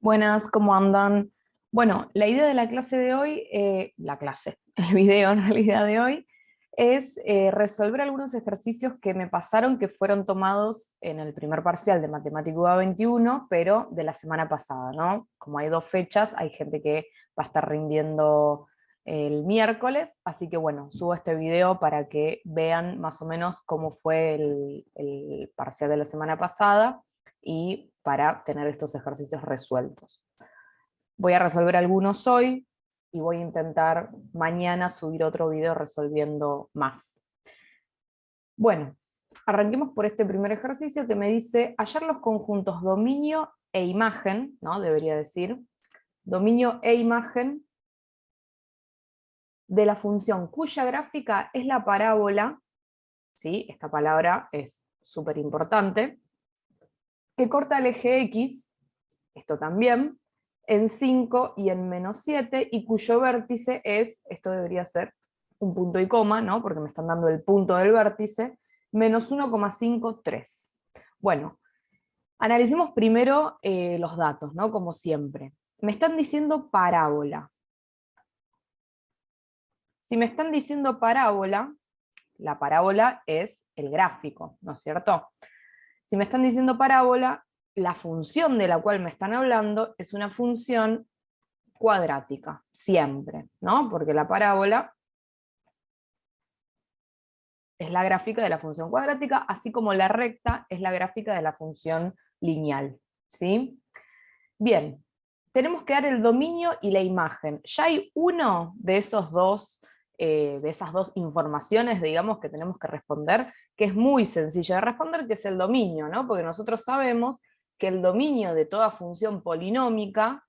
Buenas, ¿cómo andan? Bueno, la idea de la clase de hoy, el video en realidad de hoy, es resolver algunos ejercicios que me pasaron que fueron tomados en el primer parcial de Matemática UA21, pero de la semana pasada, ¿no? Como hay dos fechas, hay gente que va a estar rindiendo el miércoles, así que bueno, subo este video para que vean más o menos cómo fue el parcial de la semana pasada, y para tener estos ejercicios resueltos. Voy a resolver algunos hoy y voy a intentar mañana subir otro video resolviendo más. Bueno, arranquemos por este primer ejercicio que me dice hallar los conjuntos dominio e imagen, ¿no? Debería decir, dominio e imagen de la función cuya gráfica es la parábola, ¿sí? Esta palabra es súper importante, que corta el eje X, esto también, en 5 y en -7, y cuyo vértice es, esto debería ser un punto y coma, ¿no? Porque me están dando el punto del vértice, -1,53. Bueno, analicemos primero los datos, ¿no? Como siempre. Me están diciendo parábola. Si me están diciendo parábola, la parábola es el gráfico, ¿no es cierto? Si me están diciendo parábola, la función de la cual me están hablando es una función cuadrática, siempre, ¿no? Porque la parábola es la gráfica de la función cuadrática, así como la recta es la gráfica de la función lineal, ¿sí? Bien, tenemos que dar el dominio y la imagen. Ya hay uno de esos dos, de esas dos informaciones, digamos, que tenemos que responder, que es muy sencillo de responder, que es el dominio, ¿no? Porque nosotros sabemos que el dominio de toda función polinómica,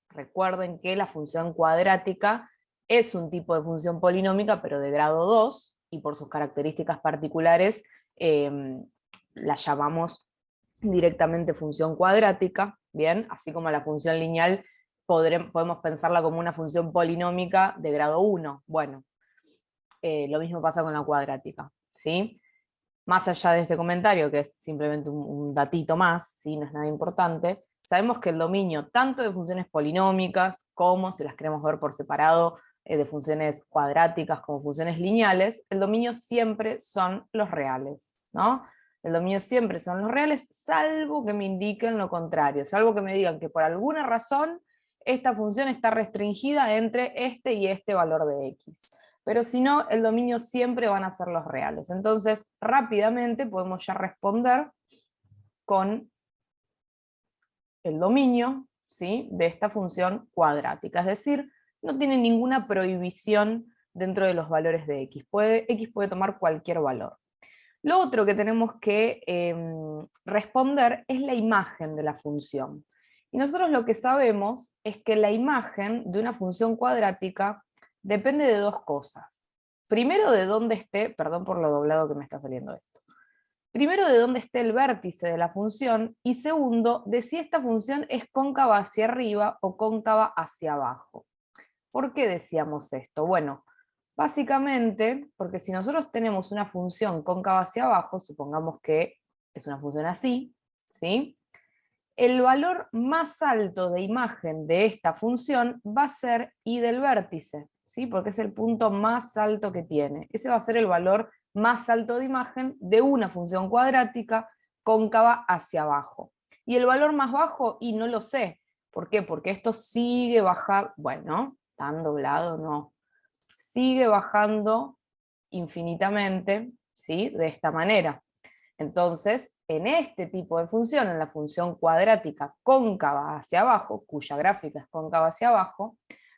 recuerden que la función cuadrática es un tipo de función polinómica, pero de grado 2, y por sus características particulares la llamamos directamente función cuadrática, ¿bien? Así como la función lineal podemos pensarla como una función polinómica de grado 1. Bueno, lo mismo pasa con la cuadrática, ¿sí? Más allá de este comentario, que es simplemente un datito más, ¿sí? No es nada importante, sabemos que el dominio tanto de funciones polinómicas como, si las queremos ver por separado, de funciones cuadráticas como funciones lineales, el dominio siempre son los reales, ¿no? El dominio siempre son los reales, salvo que me indiquen lo contrario, salvo que me digan que por alguna razón esta función está restringida entre este y este valor de x. Pero si no, el dominio siempre van a ser los reales. Entonces, rápidamente podemos ya responder con el dominio, ¿sí?, de esta función cuadrática. Es decir, no tiene ninguna prohibición dentro de los valores de x. X puede tomar cualquier valor. Lo otro que tenemos que responder es la imagen de la función. Y nosotros lo que sabemos es que la imagen de una función cuadrática depende de dos cosas. Primero, de dónde esté, perdón por lo doblado que me está saliendo esto. Primero, de dónde esté el vértice de la función, y segundo, de si esta función es cóncava hacia arriba o cóncava hacia abajo. ¿Por qué decíamos esto? Bueno, básicamente, porque si nosotros tenemos una función cóncava hacia abajo, supongamos que es una función así, ¿sí? El valor más alto de imagen de esta función va a ser y del vértice, ¿sí? Porque es el punto más alto que tiene. Ese va a ser el valor más alto de imagen de una función cuadrática cóncava hacia abajo. Y el valor más bajo, y no lo sé. ¿Por qué? Porque esto sigue bajando, bueno, tan doblado no, sigue bajando infinitamente, ¿sí? De esta manera. Entonces, en este tipo de función, en la función cuadrática cóncava hacia abajo, cuya gráfica es cóncava hacia abajo,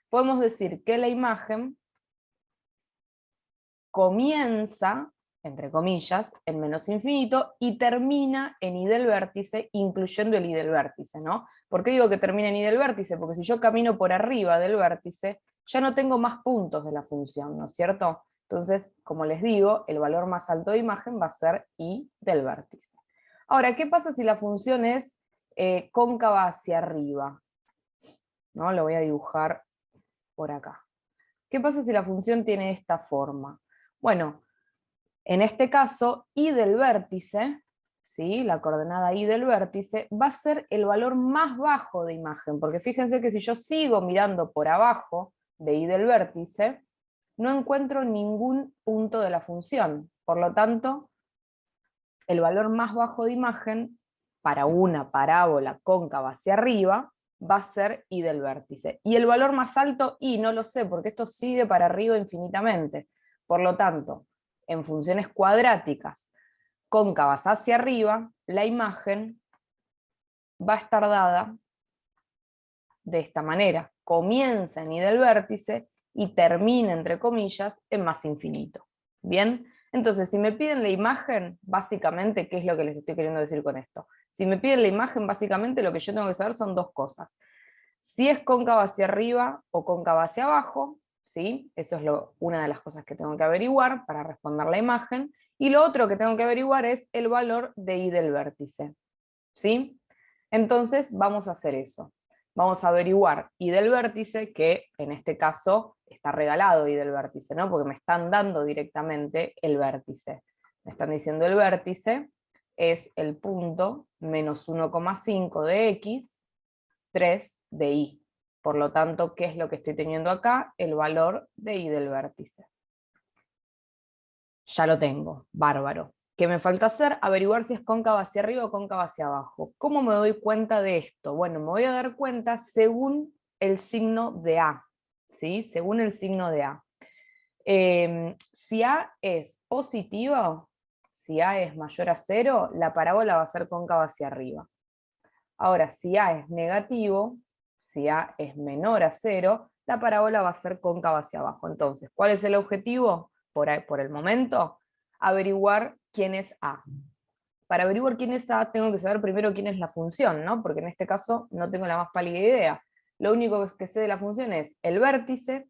podemos decir que la imagen comienza, entre comillas, en menos infinito y termina en i del vértice, incluyendo el i del vértice, ¿no? ¿Por qué digo que termina en i del vértice? Porque si yo camino por arriba del vértice, ya no tengo más puntos de la función, ¿no es cierto? Entonces, como les digo, el valor más alto de imagen va a ser i del vértice. Ahora, ¿qué pasa si la función es cóncava hacia arriba? ¿No? Lo voy a dibujar por acá. ¿Qué pasa si la función tiene esta forma? Bueno, en este caso, i del vértice ¿sí? La coordenada Y del vértice, va a ser el valor más bajo de imagen, porque fíjense que si yo sigo mirando por abajo de Y del vértice, no encuentro ningún punto de la función. Por lo tanto, el valor más bajo de imagen para una parábola cóncava hacia arriba va a ser Y del vértice. Y el valor más alto, Y no lo sé, porque esto sigue para arriba infinitamente. Por lo tanto, en funciones cuadráticas cóncavas hacia arriba, la imagen va a estar dada de esta manera. Comienza en Y del vértice y termina, entre comillas, en más infinito. ¿Bien? Entonces, si me piden la imagen, básicamente, ¿qué es lo que les estoy queriendo decir con esto? Si me piden la imagen, básicamente lo que yo tengo que saber son dos cosas. Si es cóncava hacia arriba o cóncava hacia abajo, ¿sí? Eso es una de las cosas que tengo que averiguar para responder la imagen. Y lo otro que tengo que averiguar es el valor de Y del vértice, ¿sí? Entonces vamos a hacer eso. Vamos a averiguar Y del vértice, que en este caso está regalado Y del vértice, ¿no? Porque me están dando directamente el vértice. Me están diciendo el vértice es el punto menos 1,5 de X, 3 de Y. Por lo tanto, ¿qué es lo que estoy teniendo acá? El valor de Y del vértice. Ya lo tengo, bárbaro. ¿Qué me falta hacer? Averiguar si es cóncava hacia arriba o cóncava hacia abajo. ¿Cómo me doy cuenta de esto? Bueno, me voy a dar cuenta según el signo de A, ¿sí? Según el signo de A. Si A es positivo, si A es mayor a 0, la parábola va a ser cóncava hacia arriba. Ahora, si A es negativo, si A es menor a 0, la parábola va a ser cóncava hacia abajo. Entonces, ¿cuál es el objetivo? Por el momento, averiguar quién es A. Para averiguar quién es A, tengo que saber primero quién es la función, ¿no? Porque en este caso no tengo la más pálida idea. Lo único que sé de la función es el vértice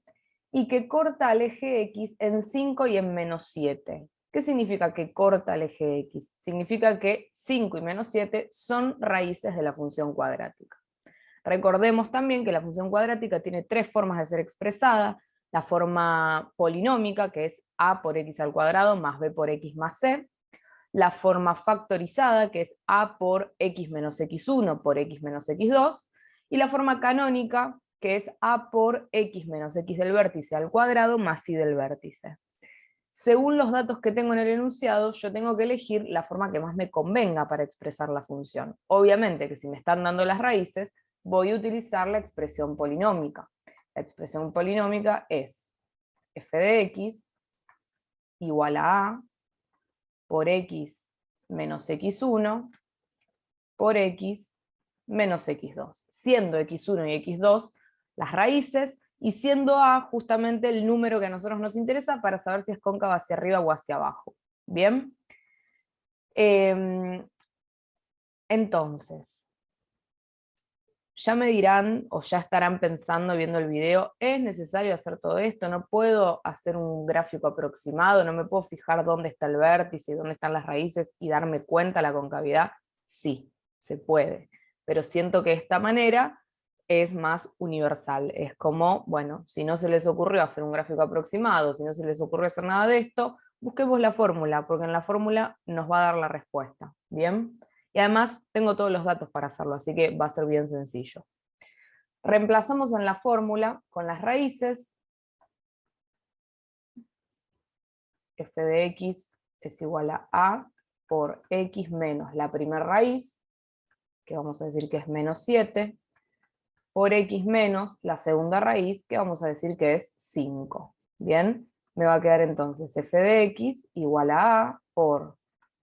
y que corta al eje X en 5 y en menos 7. ¿Qué significa que corta el eje X? Significa que 5 y menos 7 son raíces de la función cuadrática. Recordemos también que la función cuadrática tiene tres formas de ser expresada: la forma polinómica, que es a por x al cuadrado más b por x más c; la forma factorizada, que es a por x menos x1 por x menos x2; y la forma canónica, que es a por x menos x del vértice al cuadrado más y del vértice. Según los datos que tengo en el enunciado, yo tengo que elegir la forma que más me convenga para expresar la función. Obviamente que si me están dando las raíces, voy a utilizar la expresión polinómica. La expresión polinómica es f de x igual a por x menos x1 por x menos x2, siendo x1 y x2 las raíces, y siendo a justamente el número que a nosotros nos interesa para saber si es cóncava hacia arriba o hacia abajo. ¿Bien? Entonces, ya me dirán o ya estarán pensando viendo el video, ¿es necesario hacer todo esto? ¿No puedo hacer un gráfico aproximado? ¿No me puedo fijar dónde está el vértice y dónde están las raíces y darme cuenta la concavidad? Sí, se puede, pero siento que esta manera es más universal. Es como, bueno, si no se les ocurrió hacer un gráfico aproximado, si no se les ocurrió hacer nada de esto, busquemos la fórmula, porque en la fórmula nos va a dar la respuesta. ¿Bien? Y además tengo todos los datos para hacerlo, así que va a ser bien sencillo. Reemplazamos en la fórmula con las raíces. F de x es igual a por x menos la primera raíz, que vamos a decir que es menos 7, por x menos la segunda raíz, que vamos a decir que es 5. ¿Bien? Me va a quedar entonces f de x igual a por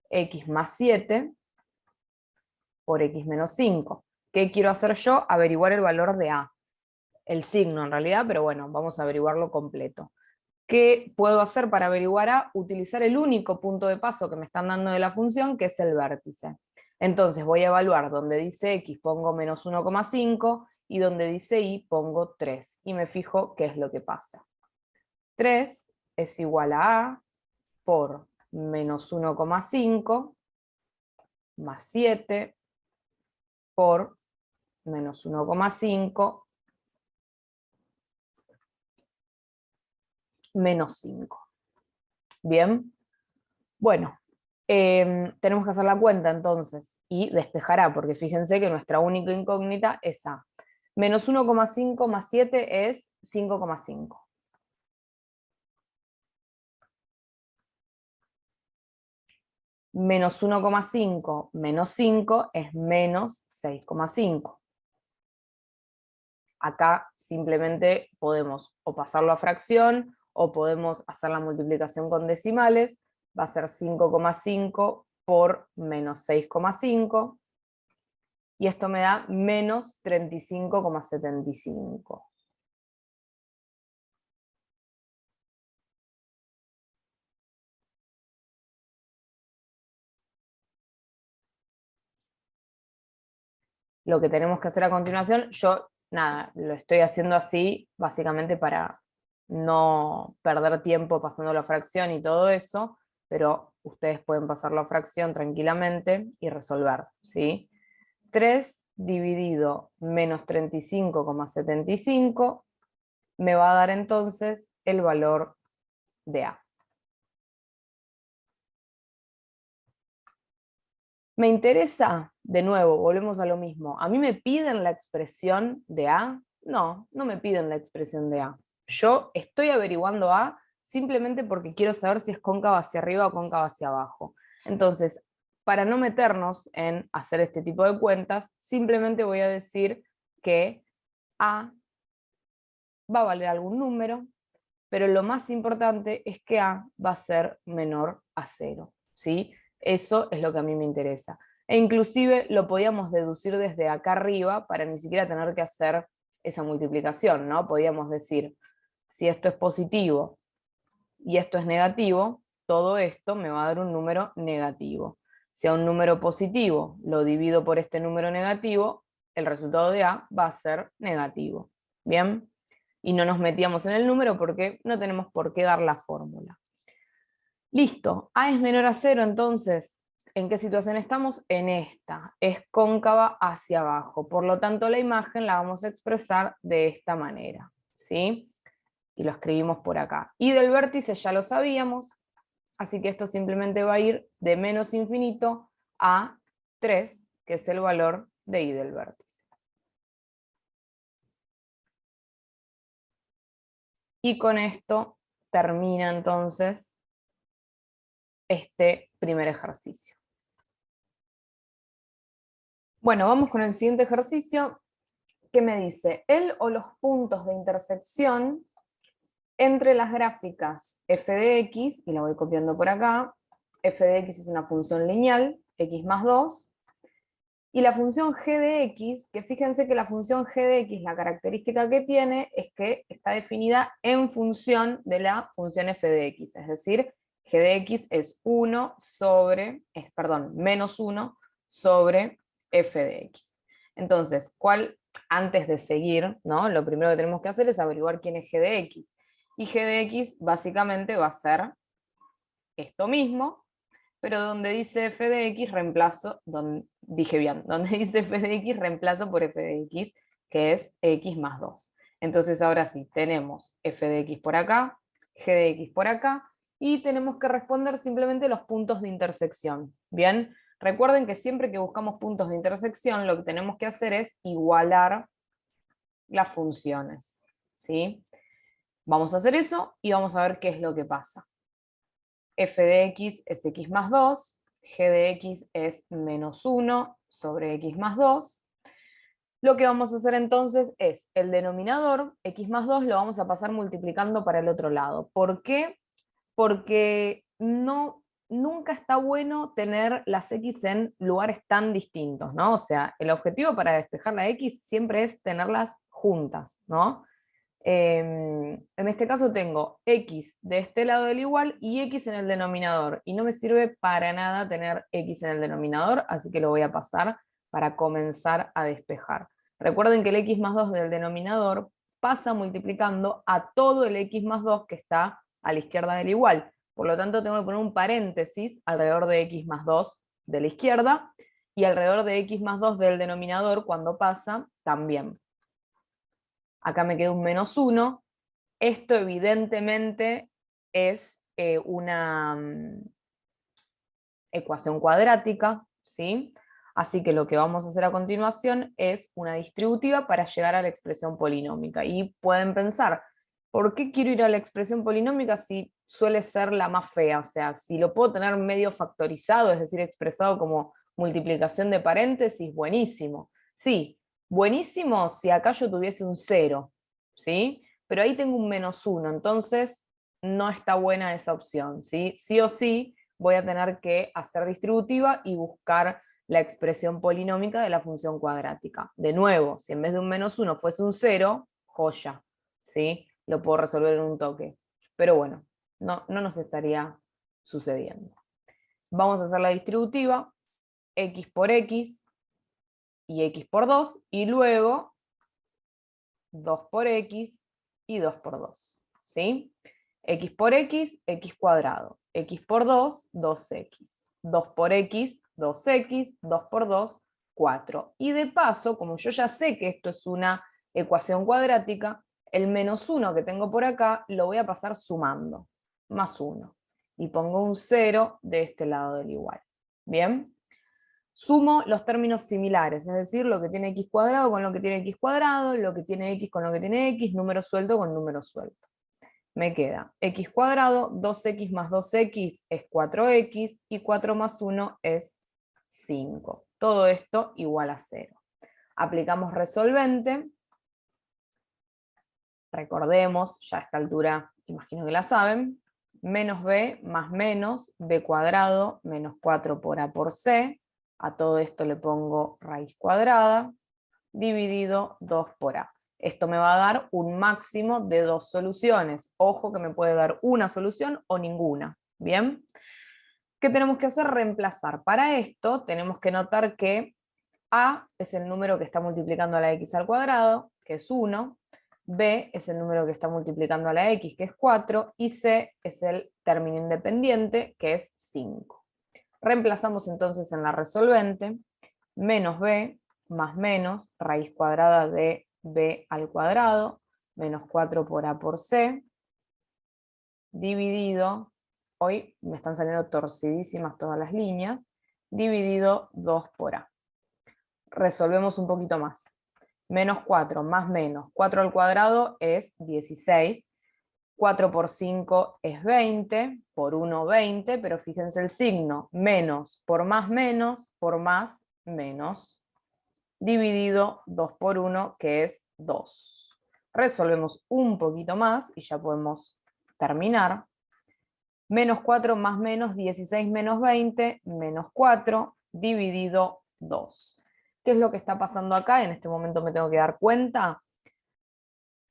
x más 7 por x menos 5. ¿Qué quiero hacer yo? Averiguar el valor de a. El signo en realidad, pero bueno, vamos a averiguarlo completo. ¿Qué puedo hacer para averiguar a? Utilizar el único punto de paso que me están dando de la función, que es el vértice. Entonces voy a evaluar donde dice x pongo menos 1,5 y donde dice y pongo 3. Y me fijo qué es lo que pasa. 3 es igual a por menos 1,5 más 7 por menos 1,5 menos 5. Bien, bueno, Tenemos que hacer la cuenta entonces y despejar A, porque fíjense que nuestra única incógnita es A. Menos 1,5 más 7 es 5,5. Menos 1,5 menos 5 es menos 6,5. Acá simplemente podemos o pasarlo a fracción o podemos hacer la multiplicación con decimales. Va a ser 5,5 por menos 6,5. Y esto me da menos 35,75. Lo que tenemos que hacer a continuación, yo, nada, lo estoy haciendo así, básicamente para no perder tiempo pasando la fracción y todo eso, pero ustedes pueden pasar la fracción tranquilamente y resolver, ¿sí? 3 dividido menos 35,75 me va a dar entonces el valor de A. Me interesa, de nuevo, volvemos a lo mismo. ¿A mí me piden la expresión de A? No, no me piden la expresión de A. Yo estoy averiguando A simplemente porque quiero saber si es cóncava hacia arriba o cóncava hacia abajo. Entonces, para no meternos en hacer este tipo de cuentas, simplemente voy a decir que A va a valer algún número, pero lo más importante es que A va a ser menor a 0, ¿sí? Eso es lo que a mí me interesa. E inclusive lo podíamos deducir desde acá arriba para ni siquiera tener que hacer esa multiplicación, ¿no? Podíamos decir, si esto es positivo y esto es negativo, todo esto me va a dar un número negativo. Si a un número positivo lo divido por este número negativo, el resultado de A va a ser negativo. ¿Bien? Y no nos metíamos en el número porque no tenemos por qué dar la fórmula. Listo, A es menor a 0, entonces, ¿en qué situación estamos? En esta, es cóncava hacia abajo, por lo tanto la imagen la vamos a expresar de esta manera, ¿sí? Y lo escribimos por acá. Y del vértice ya lo sabíamos, así que esto simplemente va a ir de menos infinito a 3, que es el valor de I del vértice. Y con esto termina entonces este primer ejercicio. Bueno, vamos con el siguiente ejercicio, que me dice, el o los puntos de intersección entre las gráficas f de x, y la voy copiando por acá, f de x es una función lineal, x más 2, y la función g de x, que fíjense que la función g de x, la característica que tiene es que está definida en función de la función f de x, es decir, g de x es 1 sobre, menos 1 sobre f de x. Entonces, antes de seguir, ¿no? Lo primero que tenemos que hacer es averiguar quién es g de x. Y g de x básicamente va a ser esto mismo, pero donde dice f de x reemplazo, donde dice f de x reemplazo por f de x, que es x más 2. Entonces ahora sí, tenemos f de x por acá, g de x por acá, y tenemos que responder simplemente los puntos de intersección. Bien, recuerden que siempre que buscamos puntos de intersección, lo que tenemos que hacer es igualar las funciones, ¿sí? Vamos a hacer eso y vamos a ver qué es lo que pasa. F de x es x más 2, g de x es menos 1 sobre x más 2. Lo que vamos a hacer entonces es el denominador, x más 2, lo vamos a pasar multiplicando para el otro lado. ¿Por qué? Porque nunca está bueno tener las x en lugares tan distintos, ¿no? O sea, el objetivo para despejar la x siempre es tenerlas juntas, ¿no? En este caso tengo x de este lado del igual y x en el denominador, y no me sirve para nada tener x en el denominador, así que lo voy a pasar para comenzar a despejar. Recuerden que el x más 2 del denominador pasa multiplicando a todo el x más 2 que está a la izquierda del igual, por lo tanto tengo que poner un paréntesis alrededor de x más 2 de la izquierda y alrededor de x más 2 del denominador cuando pasa también. Acá me queda un menos 1. Esto evidentemente es ecuación cuadrática, ¿sí? Así que lo que vamos a hacer a continuación es una distributiva para llegar a la expresión polinómica. Y pueden pensar, ¿por qué quiero ir a la expresión polinómica si suele ser la más fea? O sea, si lo puedo tener medio factorizado, es decir, expresado como multiplicación de paréntesis, buenísimo. Sí, buenísimo si acá yo tuviese un 0, ¿sí? Pero ahí tengo un -1, entonces no está buena esa opción, ¿sí? Sí o sí voy a tener que hacer distributiva y buscar la expresión polinómica de la función cuadrática. De nuevo, si en vez de un -1 fuese un 0, joya, ¿sí? Lo puedo resolver en un toque. Pero bueno, no nos estaría sucediendo. Vamos a hacer la distributiva, x por x y x por 2, y luego 2 por x y 2 por 2, ¿sí? X por x, x cuadrado. X por 2, 2x. 2 por x, 2x. 2 por 2, 4. Y de paso, como yo ya sé que esto es una ecuación cuadrática, el -1 que tengo por acá lo voy a pasar sumando. Más 1. Y pongo un 0 de este lado del igual. ¿Bien? Sumo los términos similares, es decir, lo que tiene x cuadrado con lo que tiene x cuadrado, lo que tiene x con lo que tiene x, número suelto con número suelto. Me queda x cuadrado, 2x más 2x es 4x, y 4 más 1 es 5. Todo esto igual a 0. Aplicamos resolvente. Recordemos, ya a esta altura imagino que la saben, menos b más menos b cuadrado menos 4 por a por c. A todo esto le pongo raíz cuadrada, dividido 2 por a. Esto me va a dar un máximo de 2 soluciones. Ojo que me puede dar una solución o ninguna. ¿Bien? ¿Qué tenemos que hacer? Reemplazar. Para esto tenemos que notar que a es el número que está multiplicando a la x al cuadrado, que es 1. B es el número que está multiplicando a la x, que es 4. Y C es el término independiente, que es 5. Reemplazamos entonces en la resolvente, menos b más menos raíz cuadrada de b al cuadrado, menos 4 por a por c, dividido, hoy me están saliendo torcidísimas todas las líneas, dividido 2 por a. Resolvemos un poquito más. Menos 4 más menos 4 al cuadrado es 16. 4 por 5 es 20, por 1 20, pero fíjense el signo, menos por más menos, dividido 2 por 1, que es 2. Resolvemos un poquito más y ya podemos terminar. Menos 4 más menos 16 menos 20, menos 4, dividido 2. ¿Qué es lo que está pasando acá? En este momento me tengo que dar cuenta.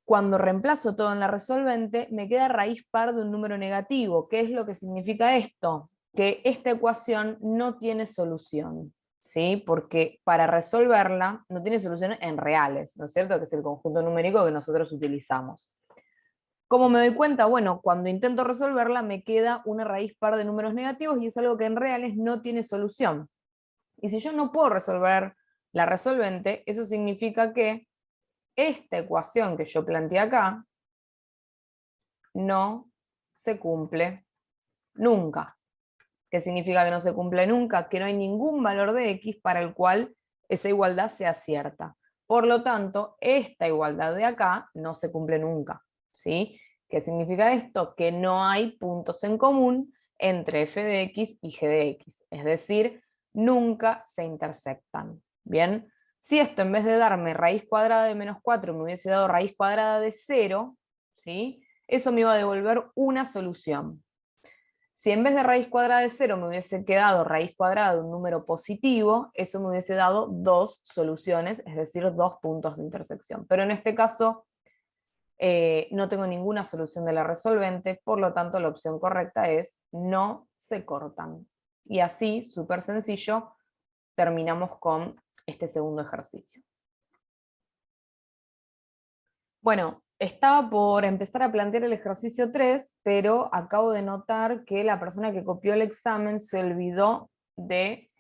Cuando reemplazo todo en la resolvente, me queda raíz par de un número negativo. ¿Qué es lo que significa esto? Que esta ecuación no tiene solución, ¿sí? Porque para resolverla no tiene solución en reales, ¿no es cierto? Que es el conjunto numérico que nosotros utilizamos. ¿Cómo me doy cuenta? Bueno, cuando intento resolverla me queda una raíz par de números negativos y es algo que en reales no tiene solución. Y si yo no puedo resolver la resolvente, eso significa que esta ecuación que yo planteé acá no se cumple nunca. ¿Qué significa que no se cumple nunca? Que no hay ningún valor de x para el cual esa igualdad sea cierta. Por lo tanto, esta igualdad de acá no se cumple nunca, ¿sí? ¿Qué significa esto? Que no hay puntos en común entre f de x y g de x. Es decir, nunca se intersectan. ¿Bien? Si esto en vez de darme raíz cuadrada de menos 4 me hubiese dado raíz cuadrada de 0, ¿sí? Eso me iba a devolver una solución. Si en vez de raíz cuadrada de 0 me hubiese quedado raíz cuadrada de un número positivo, eso me hubiese dado dos soluciones, es decir, dos puntos de intersección. Pero en este caso no tengo ninguna solución de la resolvente, por lo tanto la opción correcta es no se cortan. Y así, súper sencillo, terminamos con este segundo ejercicio. Bueno, estaba por empezar a plantear el ejercicio 3, pero acabo de notar que la persona que copió el examen se olvidó de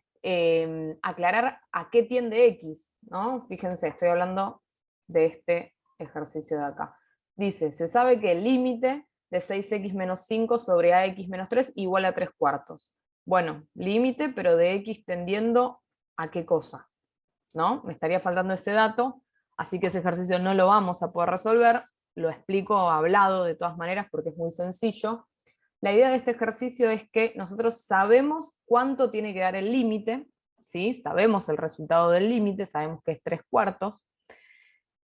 aclarar a qué tiende X, ¿no? Fíjense, estoy hablando de este ejercicio de acá. Dice, se sabe que el límite de 6x menos 5 sobre ax menos 3 igual a 3 cuartos. Bueno, límite, pero de x tendiendo a qué cosa, ¿no? Me estaría faltando ese dato, así que ese ejercicio no lo vamos a poder resolver, lo explico hablado de todas maneras porque es muy sencillo. La idea de este ejercicio es que nosotros sabemos cuánto tiene que dar el límite, ¿sí? Sabemos el resultado del límite, sabemos que es 3/4,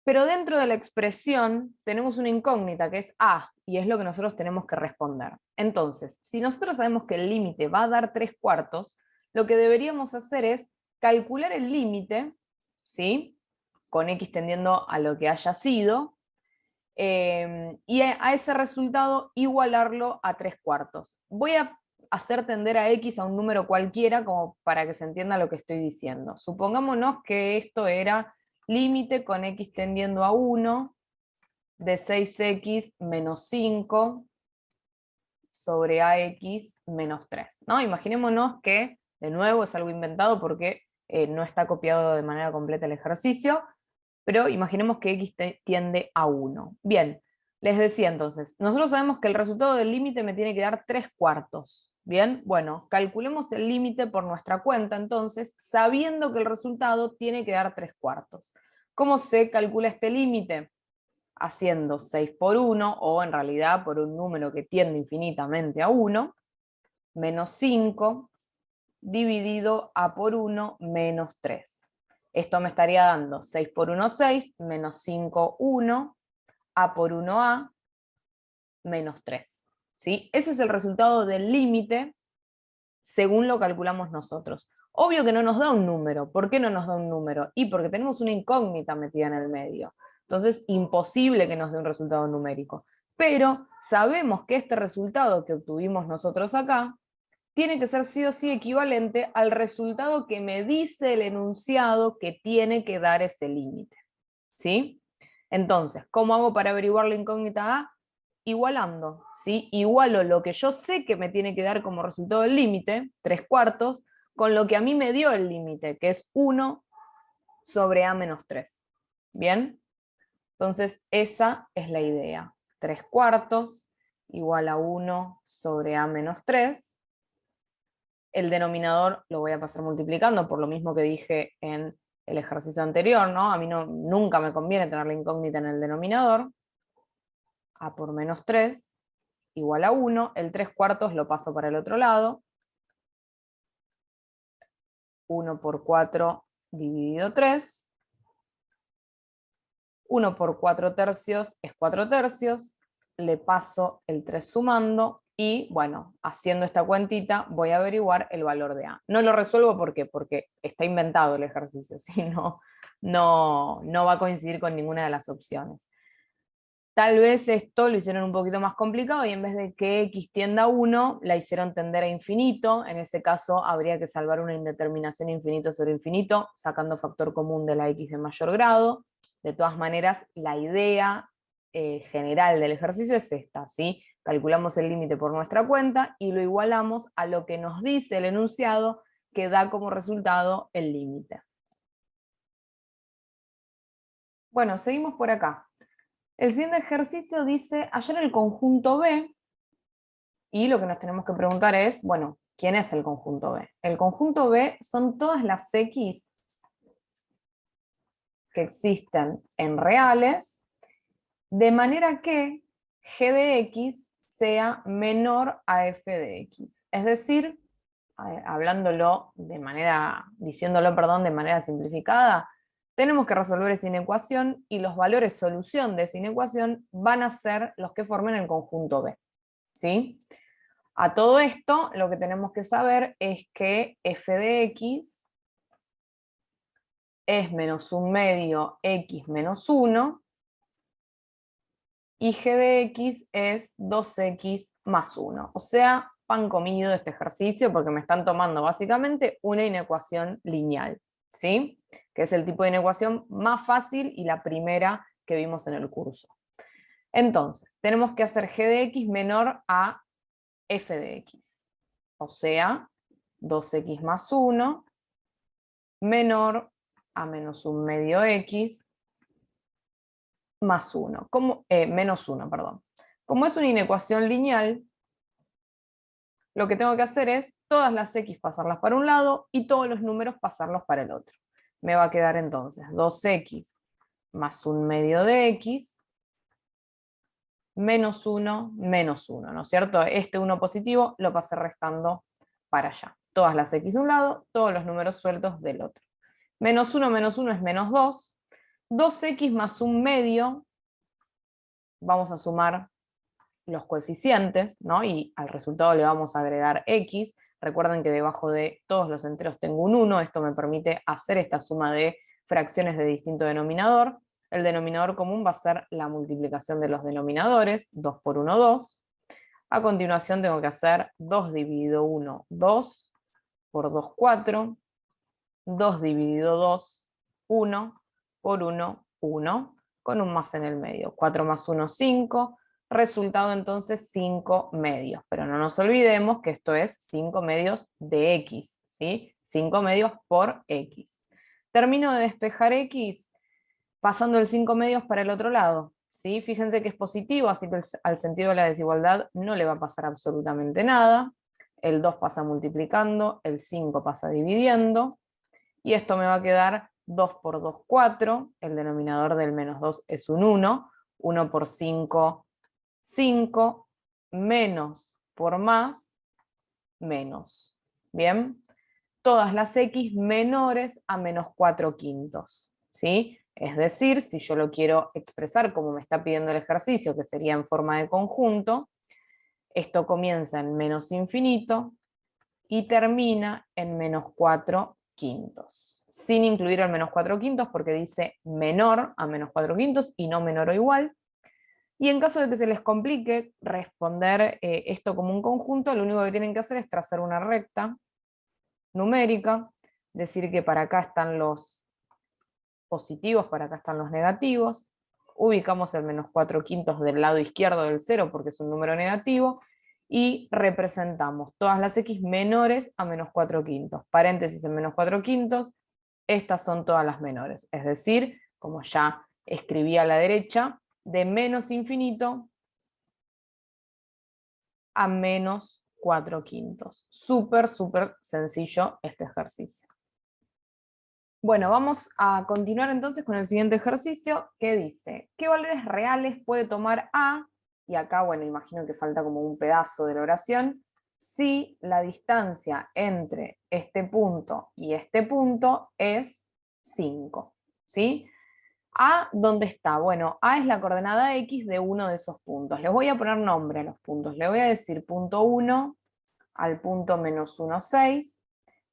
pero dentro de la expresión tenemos una incógnita que es A, y es lo que nosotros tenemos que responder. Entonces, si nosotros sabemos que el límite va a dar 3/4, lo que deberíamos hacer es calcular el límite, ¿sí? Con x tendiendo a lo que haya sido, y a ese resultado igualarlo a 3/4. Voy a hacer tender a x a un número cualquiera como para que se entienda lo que estoy diciendo. Supongámonos que esto era límite con x tendiendo a 1 de 6x menos 5 sobre ax menos 3. ¿No? Imaginémonos que, de nuevo, es algo inventado porque no está copiado de manera completa el ejercicio, pero imaginemos que x tiende a 1. Bien, les decía entonces, nosotros sabemos que el resultado del límite me tiene que dar 3/4. Bien, bueno, calculemos el límite por nuestra cuenta entonces, sabiendo que el resultado tiene que dar 3/4. ¿Cómo se calcula este límite? Haciendo 6 por 1, o en realidad por un número que tiende infinitamente a 1, menos 5, dividido a por 1 menos 3. Esto me estaría dando 6 por 1, 6, menos 5, 1, a por 1a, menos 3. ¿Sí? Ese es el resultado del límite según lo calculamos nosotros. Obvio que no nos da un número. ¿Por qué no nos da un número? Y porque tenemos una incógnita metida en el medio. Entonces, imposible que nos dé un resultado numérico. Pero sabemos que este resultado que obtuvimos nosotros acá tiene que ser sí o sí equivalente al resultado que me dice el enunciado que tiene que dar ese límite. ¿Sí? Entonces, ¿cómo hago para averiguar la incógnita A? Igualando, ¿sí? Igualo lo que yo sé que me tiene que dar como resultado el límite, 3/4, con lo que a mí me dio el límite, que es 1 sobre A menos 3. ¿Bien? Entonces, esa es la idea. 3/4 igual a 1 sobre A menos 3. El denominador lo voy a pasar multiplicando, por lo mismo que dije en el ejercicio anterior, ¿no? A mí nunca me conviene tener la incógnita en el denominador. A por menos 3 igual a 1, el 3/4 lo paso para el otro lado, 1 por 4 dividido 3, 1 por 4 tercios es 4 tercios, le paso el 3 sumando, y bueno, haciendo esta cuentita voy a averiguar el valor de A. No lo resuelvo ¿por qué? Porque está inventado el ejercicio, si no, no va a coincidir con ninguna de las opciones. Tal vez esto lo hicieron un poquito más complicado y en vez de que x tienda a 1, la hicieron tender a infinito. En ese caso habría que salvar una indeterminación infinito sobre infinito, sacando factor común de la x de mayor grado. De todas maneras, la idea general del ejercicio es esta, ¿sí? Calculamos el límite por nuestra cuenta y lo igualamos a lo que nos dice el enunciado que da como resultado el límite. Bueno, seguimos por acá. El siguiente ejercicio dice, hallar el conjunto B, y lo que nos tenemos que preguntar es, bueno, ¿quién es el conjunto B? El conjunto B son todas las X que existen en reales, de manera que G de X sea menor a F de X. Es decir, diciéndolo de manera simplificada, tenemos que resolver esa inecuación y los valores solución de esa inecuación van a ser los que formen el conjunto B. ¿Sí? A todo esto, lo que tenemos que saber es que f de x es menos un medio x menos 1, y g de x es 2x más 1. O sea, pan comido de este ejercicio porque me están tomando básicamente una inecuación lineal, ¿sí? Que es el tipo de inecuación más fácil y la primera que vimos en el curso. Entonces, tenemos que hacer g de x menor a f de x. O sea, 2x más 1 menor a menos un medio x más 1, menos 1, perdón. Como es una inecuación lineal, lo que tengo que hacer es todas las x pasarlas para un lado y todos los números pasarlos para el otro. Me va a quedar entonces 2x más 1/2 de x, menos 1, menos 1, ¿no es cierto? Este 1 positivo lo pasé restando para allá. Todas las x de un lado, todos los números sueltos del otro. Menos 1 es menos 2. 2x más 1/2, vamos a sumar los coeficientes, ¿no? Y al resultado le vamos a agregar x. Recuerden que debajo de todos los enteros tengo un 1, esto me permite hacer esta suma de fracciones de distinto denominador. El denominador común va a ser la multiplicación de los denominadores, 2 por 1, 2. A continuación tengo que hacer 2 dividido 1, 2, por 2, 4, 2 dividido 2, 1, por 1, 1, con un más en el medio. 4 más 1, 5, resultado entonces 5 medios. Pero no nos olvidemos que esto es 5 medios de x, ¿sí? 5 medios por x. Termino de despejar x pasando el 5 medios para el otro lado, ¿sí? Fíjense que es positivo, así que al sentido de la desigualdad no le va a pasar absolutamente nada. El 2 pasa multiplicando, el 5 pasa dividiendo, y esto me va a quedar 2 por 2, 4, el denominador del menos 2 es un 1, 1 por 5, 5, menos por más, menos. ¿Bien? Todas las x menores a menos 4 quintos, ¿sí? Es decir, si yo lo quiero expresar como me está pidiendo el ejercicio, que sería en forma de conjunto, esto comienza en menos infinito y termina en menos 4 quintos, sin incluir el menos 4 quintos porque dice menor a menos 4 quintos y no menor o igual. Y en caso de que se les complique responder esto como un conjunto, lo único que tienen que hacer es trazar una recta numérica, decir que para acá están los positivos, para acá están los negativos, ubicamos el menos 4 quintos del lado izquierdo del 0 porque es un número negativo, y representamos todas las x menores a menos 4 quintos. Paréntesis en menos 4 quintos, estas son todas las menores. Es decir, como ya escribí a la derecha, de menos infinito a menos 4 quintos. Súper, súper sencillo este ejercicio. Bueno, vamos a continuar entonces con el siguiente ejercicio que dice, ¿qué valores reales puede tomar A? Y acá, bueno, imagino que falta como un pedazo de la oración, si la distancia entre este punto y este punto es 5, ¿sí? A, ¿dónde está? Bueno, A es la coordenada X de uno de esos puntos. Les voy a poner nombre a los puntos. Le voy a decir punto 1 al punto menos 1, 6,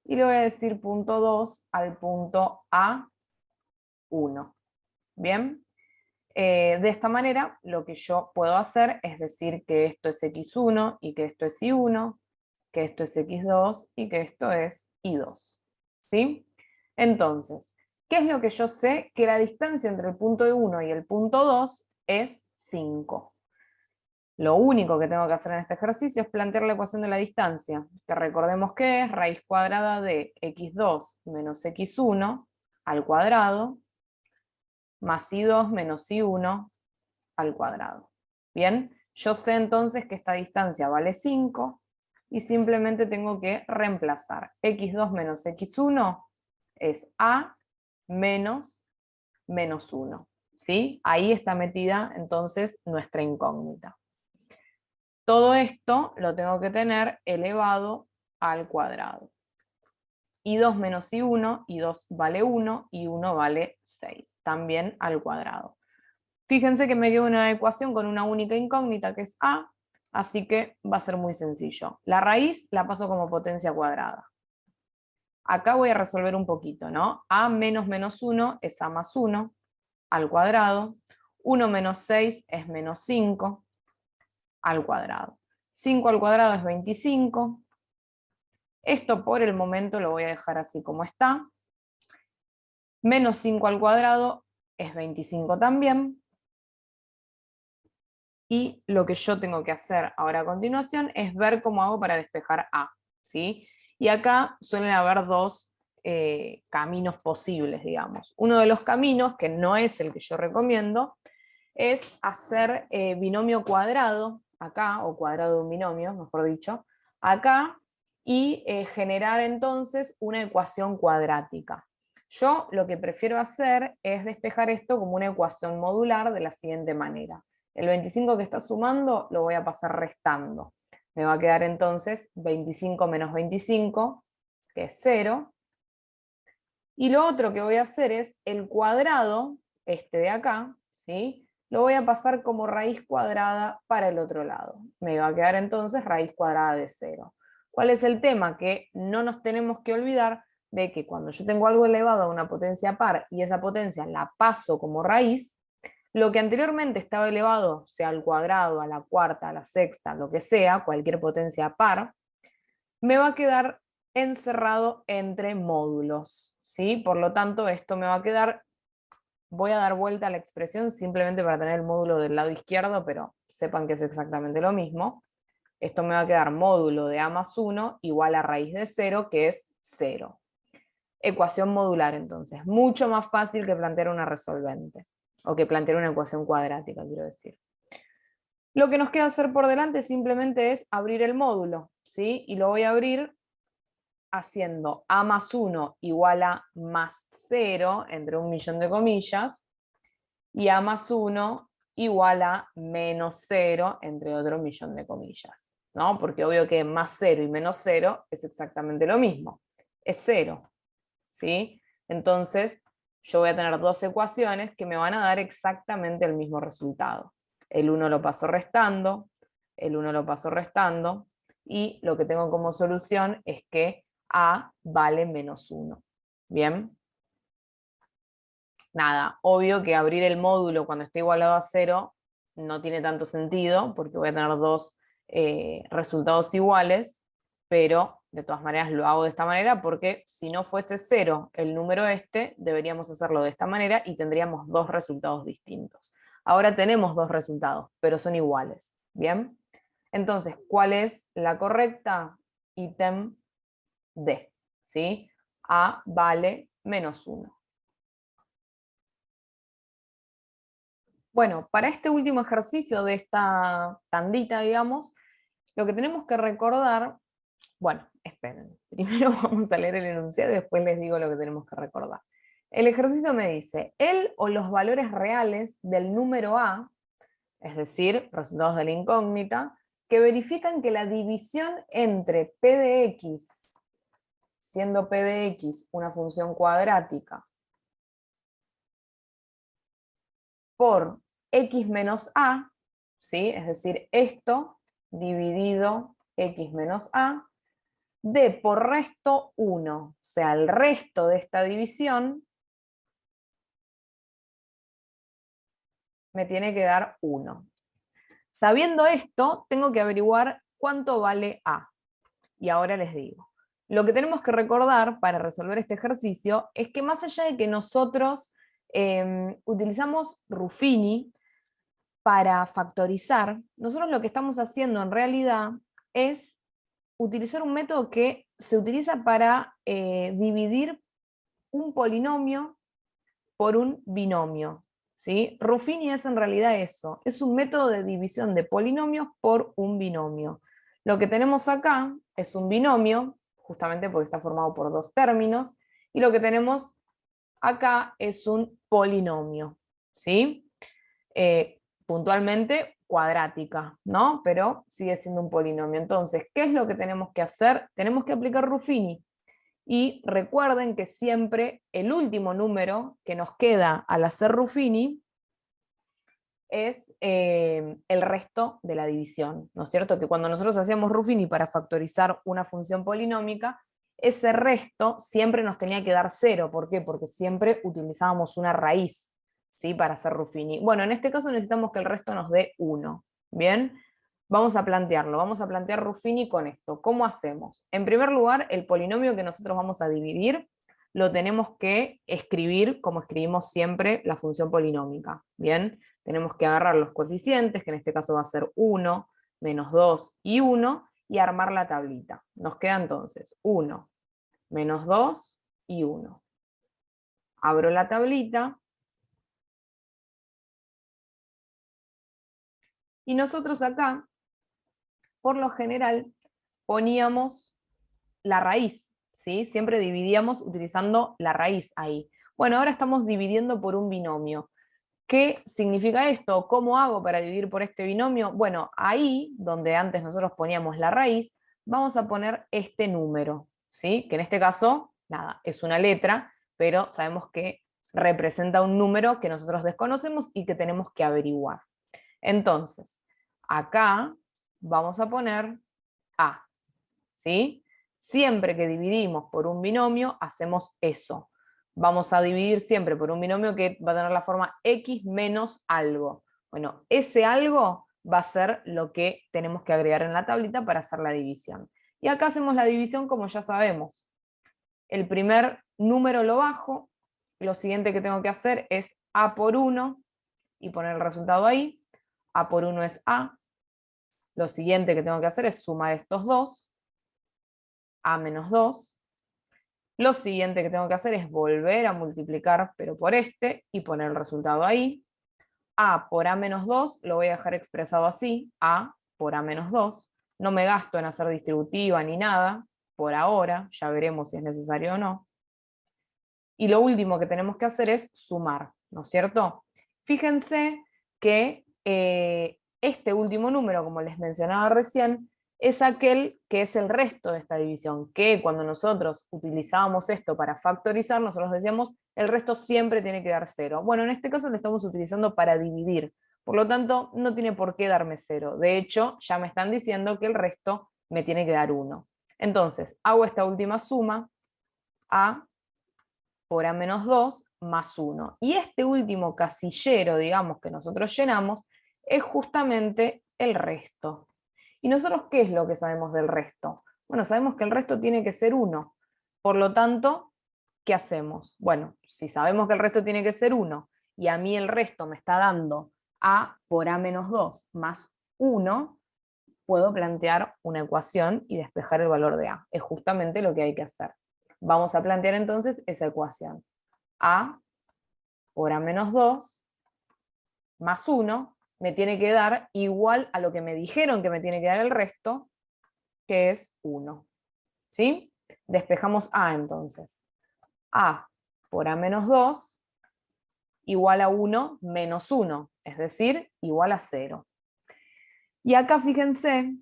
y le voy a decir punto 2 al punto A1. ¿Bien? De esta manera, lo que yo puedo hacer es decir que esto es X1 y que esto es Y1, que esto es X2 y que esto es Y2. ¿Sí? Entonces, ¿qué es lo que yo sé? Que la distancia entre el punto 1 y el punto 2 es 5. Lo único que tengo que hacer en este ejercicio es plantear la ecuación de la distancia, que recordemos que es raíz cuadrada de x2 menos x1 al cuadrado, más y2 menos y1 al cuadrado. Bien, yo sé entonces que esta distancia vale 5, y simplemente tengo que reemplazar x2 menos x1 es a menos menos 1. ¿Sí? Ahí está metida entonces nuestra incógnita. Todo esto lo tengo que tener elevado al cuadrado. Y2 menos y1, y2 vale 1, y 1 vale 6, también al cuadrado. Fíjense que me dio una ecuación con una única incógnita que es a, así que va a ser muy sencillo. La raíz la paso como potencia cuadrada. Acá voy a resolver un poquito, ¿no? A menos menos 1 es a más 1 al cuadrado. 1 menos 6 es menos 5 al cuadrado. 5 al cuadrado es 25. Esto por el momento lo voy a dejar así como está. Menos 5 al cuadrado es 25 también. Y lo que yo tengo que hacer ahora a continuación es ver cómo hago para despejar A, ¿sí? Y acá suelen haber dos caminos posibles, digamos. Uno de los caminos, que no es el que yo recomiendo, es hacer binomio cuadrado, acá, o cuadrado de un binomio, mejor dicho, acá y generar entonces una ecuación cuadrática. Yo lo que prefiero hacer es despejar esto como una ecuación modular de la siguiente manera. El 25 que está sumando lo voy a pasar restando. Me va a quedar entonces 25 menos 25, que es 0. Y lo otro que voy a hacer es el cuadrado, este de acá, ¿sí? Lo voy a pasar como raíz cuadrada para el otro lado. Me va a quedar entonces raíz cuadrada de 0. ¿Cuál es el tema? Que no nos tenemos que olvidar de que cuando yo tengo algo elevado a una potencia par y esa potencia la paso como raíz, lo que anteriormente estaba elevado, sea al cuadrado, a la cuarta, a la sexta, lo que sea, cualquier potencia par, me va a quedar encerrado entre módulos, ¿sí? Por lo tanto, esto me va a quedar, voy a dar vuelta a la expresión simplemente para tener el módulo del lado izquierdo, pero sepan que es exactamente lo mismo. Esto me va a quedar módulo de a más 1 igual a raíz de 0, que es 0. Ecuación modular, entonces. Mucho más fácil que plantear una resolvente, o que plantear una ecuación cuadrática, quiero decir. Lo que nos queda hacer por delante simplemente es abrir el módulo, ¿sí? Y lo voy a abrir haciendo a más 1 igual a más 0, entre un millón de comillas, y a más 1 igual a menos 0, entre otro millón de comillas, ¿no? Porque obvio que más 0 y menos 0 es exactamente lo mismo, es 0, ¿sí? Entonces, yo voy a tener dos ecuaciones que me van a dar exactamente el mismo resultado. El 1 lo paso restando, el 1 lo paso restando, y lo que tengo como solución es que a vale menos 1. ¿Bien? Nada, obvio que abrir el módulo cuando esté igualado a 0 no tiene tanto sentido, porque voy a tener dos resultados iguales, pero de todas maneras lo hago de esta manera, porque si no fuese 0 el número este, deberíamos hacerlo de esta manera y tendríamos dos resultados distintos. Ahora tenemos dos resultados, pero son iguales. ¿Bien? Entonces, ¿cuál es la correcta? Ítem D, ¿sí? A vale menos 1. Bueno, para este último ejercicio de esta tandita, digamos, lo que tenemos que recordar, bueno, esperen, primero vamos a leer el enunciado y después les digo lo que tenemos que recordar. El ejercicio me dice, el o los valores reales del número A, es decir, resultados de la incógnita, que verifican que la división entre P de X, siendo P de X una función cuadrática, por X menos A, ¿sí? Es decir, esto dividido X menos A, de por resto 1, o sea, el resto de esta división me tiene que dar 1. Sabiendo esto, tengo que averiguar cuánto vale A. Y ahora les digo. Lo que tenemos que recordar para resolver este ejercicio es que más allá de que nosotros utilizamos Ruffini para factorizar, nosotros lo que estamos haciendo en realidad es utilizar un método que se utiliza para dividir un polinomio por un binomio, ¿sí? Ruffini es en realidad eso, es un método de división de polinomios por un binomio. Lo que tenemos acá es un binomio, justamente porque está formado por dos términos, y lo que tenemos acá es un polinomio, ¿sí? Puntualmente cuadrática, ¿no? Pero sigue siendo un polinomio. Entonces, ¿qué es lo que tenemos que hacer? Tenemos que aplicar Ruffini. Y recuerden que siempre el último número que nos queda al hacer Ruffini es el resto de la división, ¿no es cierto? Que cuando nosotros hacíamos Ruffini para factorizar una función polinómica, ese resto siempre nos tenía que dar 0. ¿Por qué? Porque siempre utilizábamos una raíz, ¿sí? Para hacer Ruffini. Bueno, en este caso necesitamos que el resto nos dé 1. ¿Bien? Vamos a plantearlo, vamos a plantear Ruffini con esto. ¿Cómo hacemos? En primer lugar, el polinomio que nosotros vamos a dividir lo tenemos que escribir como escribimos siempre la función polinómica. ¿Bien? Tenemos que agarrar los coeficientes, que en este caso va a ser 1, menos 2 y 1, y armar la tablita. Nos queda entonces 1, menos 2 y 1. Abro la tablita. Y nosotros acá, por lo general, poníamos la raíz, ¿sí? Siempre dividíamos utilizando la raíz ahí. Bueno, ahora estamos dividiendo por un binomio. ¿Qué significa esto? ¿Cómo hago para dividir por este binomio? Bueno, ahí, donde antes nosotros poníamos la raíz, vamos a poner este número, ¿sí? Que en este caso, nada, es una letra, pero sabemos que representa un número que nosotros desconocemos y que tenemos que averiguar. Entonces, acá vamos a poner A, ¿sí? Siempre que dividimos por un binomio, hacemos eso. Vamos a dividir siempre por un binomio que va a tener la forma x menos algo. Bueno, ese algo va a ser lo que tenemos que agregar en la tablita para hacer la división. Y acá hacemos la división como ya sabemos. El primer número lo bajo, lo siguiente que tengo que hacer es a por 1 y poner el resultado ahí. A por 1 es a. Lo siguiente que tengo que hacer es sumar estos dos. A menos 2. Lo siguiente que tengo que hacer es volver a multiplicar, pero por este, y poner el resultado ahí. A por A menos 2 lo voy a dejar expresado así, A por A menos 2. No me gasto en hacer distributiva ni nada, por ahora, ya veremos si es necesario o no. Y lo último que tenemos que hacer es sumar, ¿no es cierto? Fíjense que este último número, como les mencionaba recién, es aquel que es el resto de esta división, que cuando nosotros utilizábamos esto para factorizar, nosotros decíamos, el resto siempre tiene que dar 0. Bueno, en este caso lo estamos utilizando para dividir, por lo tanto, no tiene por qué darme 0. De hecho, ya me están diciendo que el resto me tiene que dar 1. Entonces, hago esta última suma, A por A menos 2 más 1. Y este último casillero, digamos, que nosotros llenamos, es justamente el resto. ¿Y nosotros qué es lo que sabemos del resto? Bueno, sabemos que el resto tiene que ser 1. Por lo tanto, ¿qué hacemos? Bueno, si sabemos que el resto tiene que ser 1, y a mí el resto me está dando A por A menos 2 más 1, puedo plantear una ecuación y despejar el valor de A. Es justamente lo que hay que hacer. Vamos a plantear entonces esa ecuación. A por A menos 2 más 1 me tiene que dar igual a lo que me dijeron que me tiene que dar el resto, que es 1. ¿Sí? Despejamos A entonces. A por A menos 2 igual a 1 menos 1, es decir, igual a 0. Y acá fíjense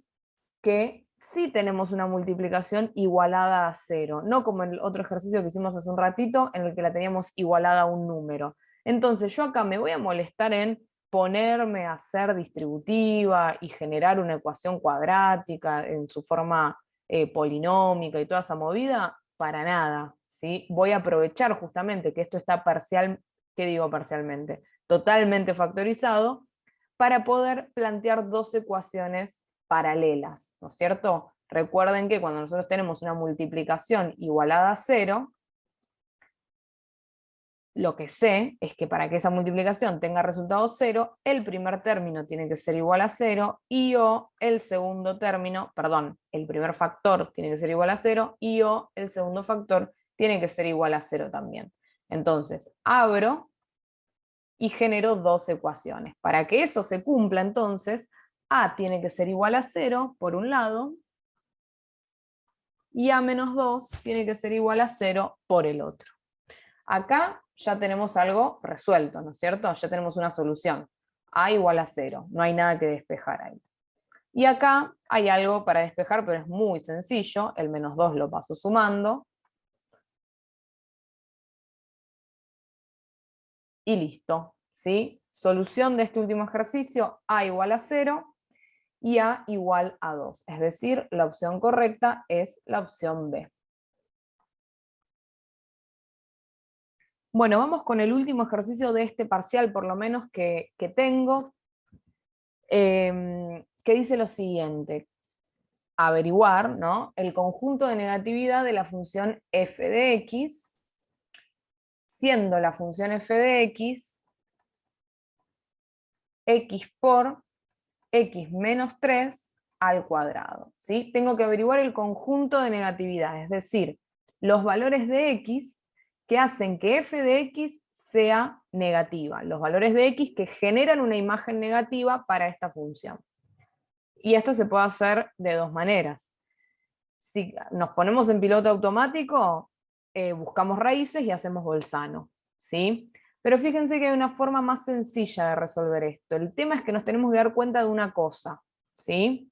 que sí tenemos una multiplicación igualada a 0, no como en el otro ejercicio que hicimos hace un ratito, en el que la teníamos igualada a un número. Entonces yo acá me voy a molestar en ponerme a hacer distributiva y generar una ecuación cuadrática en su forma polinómica y toda esa movida, para nada, ¿sí? Voy a aprovechar justamente que esto está parcial, ¿qué digo parcialmente? Totalmente factorizado, para poder plantear dos ecuaciones paralelas, ¿no es cierto? Recuerden que cuando nosotros tenemos una multiplicación igualada a 0, lo que sé es que para que esa multiplicación tenga resultado 0, el primer término tiene que ser igual a 0 y o el segundo término, perdón, el primer factor tiene que ser igual a 0 y o el segundo factor tiene que ser igual a 0 también. Entonces, abro y genero dos ecuaciones. Para que eso se cumpla, entonces, A tiene que ser igual a 0 por un lado, y A menos 2 tiene que ser igual a 0 por el otro. Acá ya tenemos algo resuelto, ¿no es cierto? Ya tenemos una solución. A igual a 0, no hay nada que despejar ahí. Y acá hay algo para despejar, pero es muy sencillo. El menos 2 lo paso sumando. Y listo, ¿sí? Solución de este último ejercicio, A igual a 0 y A igual a 2. Es decir, la opción correcta es la opción B. Bueno, vamos con el último ejercicio de este parcial, por lo menos que tengo, que dice lo siguiente. Averiguar, ¿no?, el conjunto de negatividad de la función f de x, siendo la función f de x por x menos 3 al cuadrado. ¿Sí? Tengo que averiguar el conjunto de negatividad, es decir, los valores de x que hacen que f de x sea negativa, los valores de x que generan una imagen negativa para esta función. Y esto se puede hacer de dos maneras. si nos ponemos en piloto automático, buscamos raíces y hacemos Bolzano, ¿sí? Pero fíjense que hay una forma más sencilla de resolver esto. El tema es que nos tenemos que dar cuenta de una cosa, ¿sí?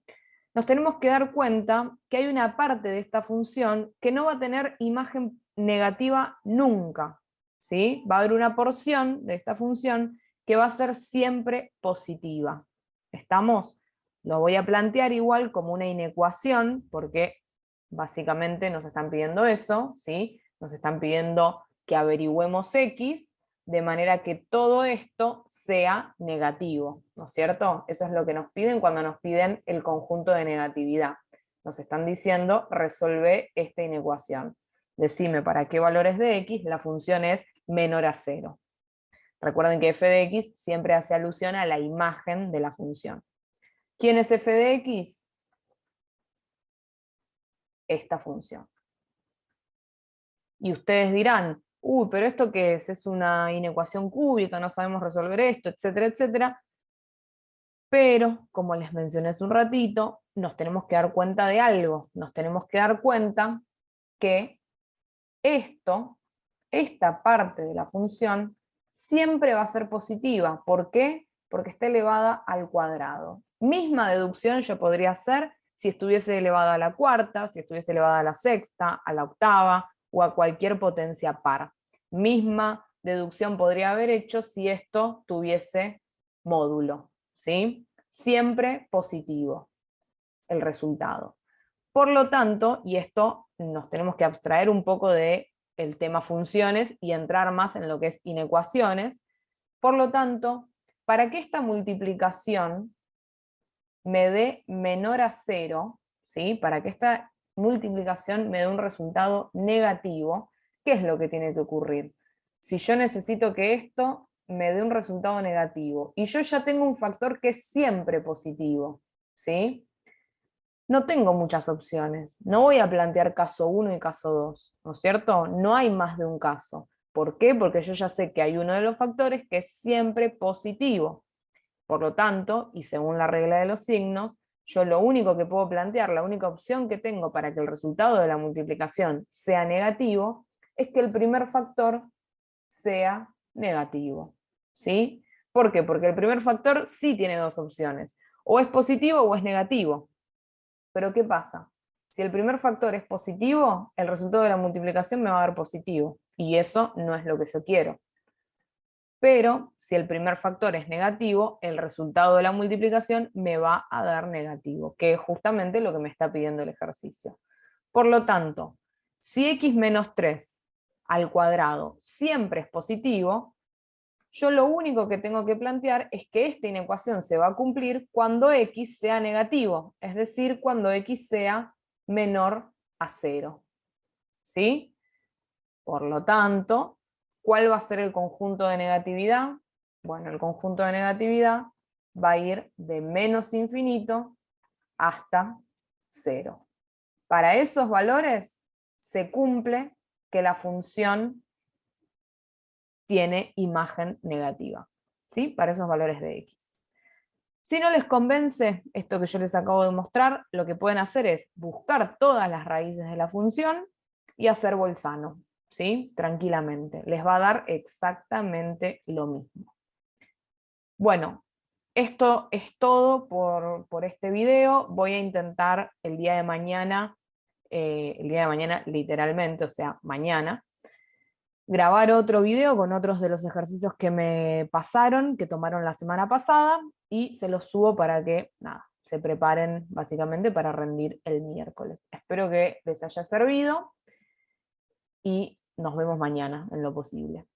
Nos tenemos que dar cuenta que hay una parte de esta función que no va a tener imagen negativa nunca, ¿sí? Va a haber una porción de esta función que va a ser siempre positiva. ¿Estamos? Lo voy a plantear igual como una inecuación, porque básicamente nos están pidiendo eso, ¿sí? Nos están pidiendo que averigüemos x, de manera que todo esto sea negativo, ¿no es cierto? Eso es lo que nos piden cuando nos piden el conjunto de negatividad. Nos están diciendo, resuelve esta inecuación. Decime para qué valores de x la función es menor a 0. Recuerden que f de x siempre hace alusión a la imagen de la función. ¿Quién es f de x? Esta función. Y ustedes dirán, uy, pero ¿esto qué es? Es una inecuación cúbica, no sabemos resolver esto, etcétera, etcétera. Pero, como les mencioné hace un ratito, nos tenemos que dar cuenta de algo. Nos tenemos que dar cuenta que esta parte de la función, siempre va a ser positiva. ¿Por qué? Porque está elevada al cuadrado. Misma deducción yo podría hacer si estuviese elevada a la cuarta, si estuviese elevada a la sexta, a la octava, o a cualquier potencia par. Misma deducción podría haber hecho si esto tuviese módulo, ¿sí? Siempre positivo el resultado. Por lo tanto, y esto nos tenemos que abstraer un poco del tema funciones y entrar más en lo que es inecuaciones. Por lo tanto, para que esta multiplicación me dé menor a 0, ¿sí? Para que esta multiplicación me dé un resultado negativo, ¿qué es lo que tiene que ocurrir? Si yo necesito que esto me dé un resultado negativo, y yo ya tengo un factor que es siempre positivo, ¿sí? No tengo muchas opciones. No voy a plantear caso 1 y caso 2, ¿no es cierto? No hay más de un caso. ¿Por qué? Porque yo ya sé que hay uno de los factores que es siempre positivo. Por lo tanto, y según la regla de los signos, yo lo único que puedo plantear, la única opción que tengo para que el resultado de la multiplicación sea negativo, es que el primer factor sea negativo. ¿Sí? ¿Por qué? Porque el primer factor sí tiene dos opciones. O es positivo o es negativo. Pero ¿qué pasa? Si el primer factor es positivo, el resultado de la multiplicación me va a dar positivo. Y eso no es lo que yo quiero. Pero si el primer factor es negativo, el resultado de la multiplicación me va a dar negativo, que es justamente lo que me está pidiendo el ejercicio. Por lo tanto, si x menos 3 al cuadrado siempre es positivo, yo lo único que tengo que plantear es que esta inecuación se va a cumplir cuando x sea negativo, es decir, cuando x sea menor a 0. ¿Sí? Por lo tanto, ¿cuál va a ser el conjunto de negatividad? Bueno, el conjunto de negatividad va a ir de menos infinito hasta 0. Para esos valores se cumple que la función tiene imagen negativa, ¿sí? Para esos valores de x. Si no les convence esto que yo les acabo de mostrar, lo que pueden hacer es buscar todas las raíces de la función y hacer Bolzano, ¿sí? Tranquilamente. Les va a dar exactamente lo mismo. Bueno, esto es todo por este video. Voy a intentar el día de mañana literalmente, o sea, mañana, grabar otro video con otros de los ejercicios que me pasaron, que tomaron la semana pasada, y se los subo para que, nada, se preparen básicamente para rendir el miércoles. Espero que les haya servido y nos vemos mañana en lo posible.